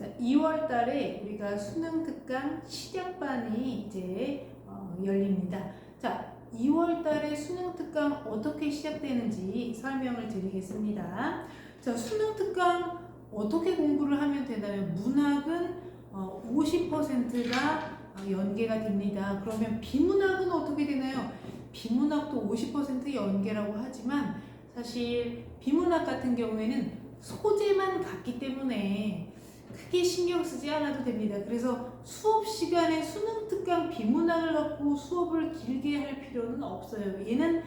자, 2월 달에 우리가 수능 특강 시작반이 이제 열립니다. 자, 2월 달에 수능 특강 어떻게 시작되는지 설명을 드리겠습니다. 자, 수능 특강 어떻게 공부를 하면 되나요? 문학은 50%가 연계가 됩니다. 그러면 비문학은 어떻게 되나요? 비문학도 50% 연계라고 하지만 사실 비문학 같은 경우에는 소재만 같기 때문에 크게 신경 쓰지 않아도 됩니다. 그래서 수업 시간에 수능 특강 비문학을 갖고 수업을 길게 할 필요는 없어요. 얘는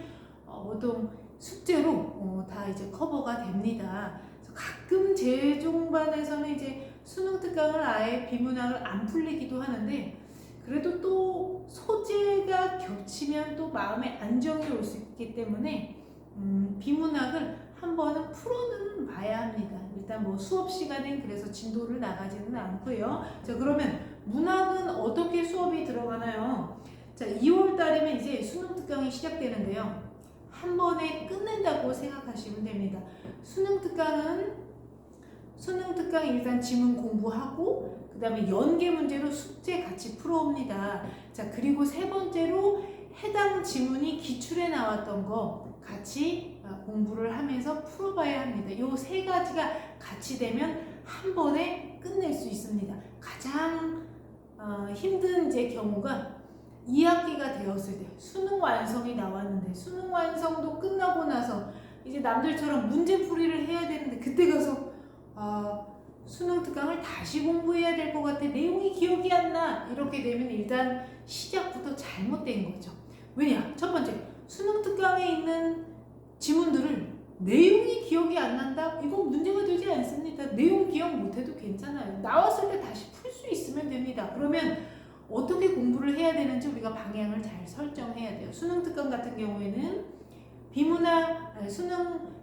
보통 숙제로 다 이제 커버가 됩니다. 그래서 가끔 재종반에서는 이제 수능 특강을 아예 비문학을 안 풀리기도 하는데 그래도 또 소재가 겹치면 또 마음에 안정이 올 수 있기 때문에 비문학을 한 번은 풀어는 봐야 합니다. 일단 뭐 수업 시간엔 그래서 진도를 나가지는 않고요. 자, 그러면 문학은 어떻게 수업이 들어가나요? 자, 2월 달이면 이제 수능 특강이 시작되는데요. 한 번에 끝낸다고 생각하시면 됩니다. 수능 특강 일단 지문 공부하고 그 다음에 연계 문제로 숙제 같이 풀어옵니다. 자, 그리고 세 번째로 해당 지문이 기출에 나왔던 거 같이 공부를 하면서 풀어봐야 합니다. 이 세 가지가 같이 되면 한 번에 끝낼 수 있습니다. 가장 힘든 제 경우가 2학기가 되었을 때 수능 완성이 나왔는데 수능 완성도 끝나고 나서 이제 남들처럼 문제풀이를 해야 되는데 그때 가서 수능 특강을 다시 공부해야 될 것 같아. 내용이 기억이 안 나. 이렇게 되면 일단 시작부터 잘못된 거죠. 왜냐? 첫 번째, 수능 특강에 있는 지문들을 내용이 기억이 안 난다? 이건 문제가 되지 않습니다. 내용 기억 못해도 괜찮아요. 나왔을 때 다시 풀 수 있으면 됩니다. 그러면 어떻게 공부를 해야 되는지 우리가 방향을 잘 설정해야 돼요. 수능 특강 같은 경우에는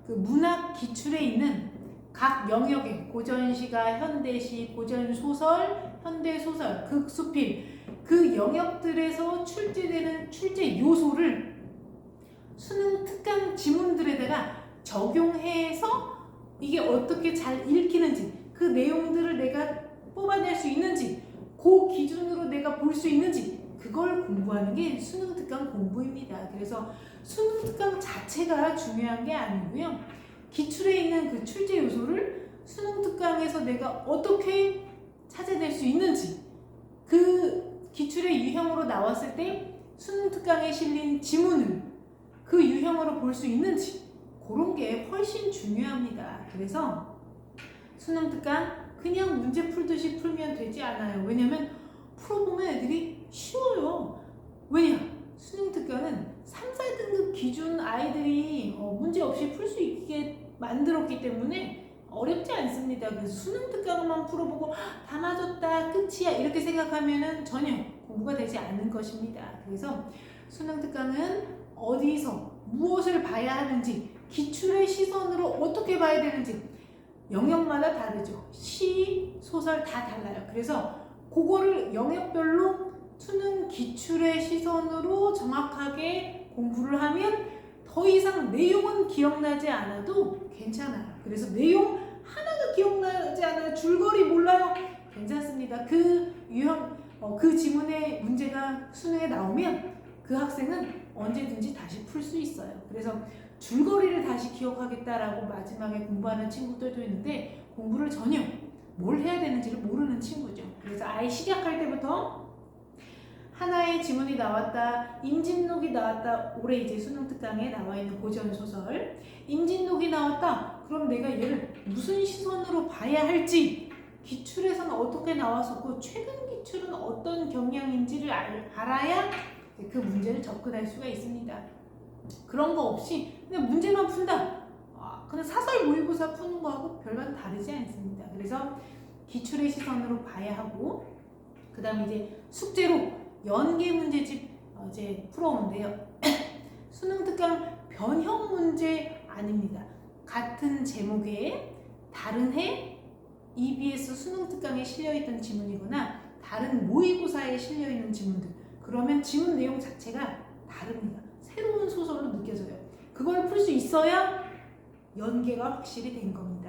문학 기출에 있는 각 영역의 고전시가, 현대시, 고전소설, 현대소설, 극수필 그 영역들에서 출제되는 출제 요소를 수능 특강 지문들에다가 적용해서 이게 어떻게 잘 읽히는지 그 내용들을 내가 뽑아낼 수 있는지 그 기준으로 내가 볼 수 있는지 그걸 공부하는 게 수능 특강 공부입니다. 그래서 수능 특강 자체가 중요한 게 아니고요. 기출에 있는 그 출제 요소를 수능 특강에서 내가 어떻게 찾아낼 수 있는지 그 기출의 유형으로 나왔을 때 수능 특강에 실린 지문을 그 유형으로 볼 수 있는지 그런 게 훨씬 중요합니다. 그래서 수능 특강 그냥 문제 풀듯이 풀면 되지 않아요. 왜냐면 풀어보면 애들이 쉬워요. 왜냐? 수능 특강은 3, 4등급 기준 아이들이 문제 없이 풀 수 있게 만들었기 때문에 어렵지 않습니다. 그래서 수능 특강만 풀어보고 다 맞았다 끝이야 이렇게 생각하면은 전혀 공부가 되지 않는 것입니다. 그래서 수능 특강은 어디서 무엇을 봐야 하는지 기출의 시선으로 어떻게 봐야 되는지 영역마다 다르죠. 시, 소설 다 달라요. 그래서 그거를 영역별로 수능 기출의 시선으로 정확하게 공부를 하면 더 이상 내용은 기억나지 않아도 괜찮아요. 그래서 내용 하나도 기억나지 않아요. 줄거리 몰라요. 괜찮습니다. 그 유형, 그 지문의 문제가 수능에 나오면 그 학생은 언제든지 다시 풀 수 있어요. 그래서 줄거리를 다시 기억하겠다라고 마지막에 공부하는 친구들도 있는데 공부를 전혀 뭘 해야 되는지를 모르는 친구죠. 그래서 아예 시작할 때부터 하나의 지문이 나왔다, 임진록이 나왔다. 올해 이제 수능 특강에 나와 있는 고전 소설 임진록이 나왔다. 그럼 내가 얘를 무슨 시선으로 봐야 할지 기출에서는 어떻게 나왔었고 최근 기출은 어떤 경향인지를 알아야 그 문제를 접근할 수가 있습니다. 그런 거 없이 그냥 문제만 푼다. 그냥 사설 모의고사 푸는 거하고 별반 다르지 않습니다. 그래서 기출의 시선으로 봐야 하고 그 다음에 이제 숙제로 연계 문제집 이제 풀어오는데요. 수능 특강 변형 문제 아닙니다. 같은 제목의 다른 해 EBS 수능 특강에 실려있던 지문이거나 다른 모의고사에 실려있는 지문들 그러면 지문 내용 자체가 다릅니다. 새로운 소설로 느껴져요. 그걸 풀 수 있어야 연계가 확실히 된 겁니다.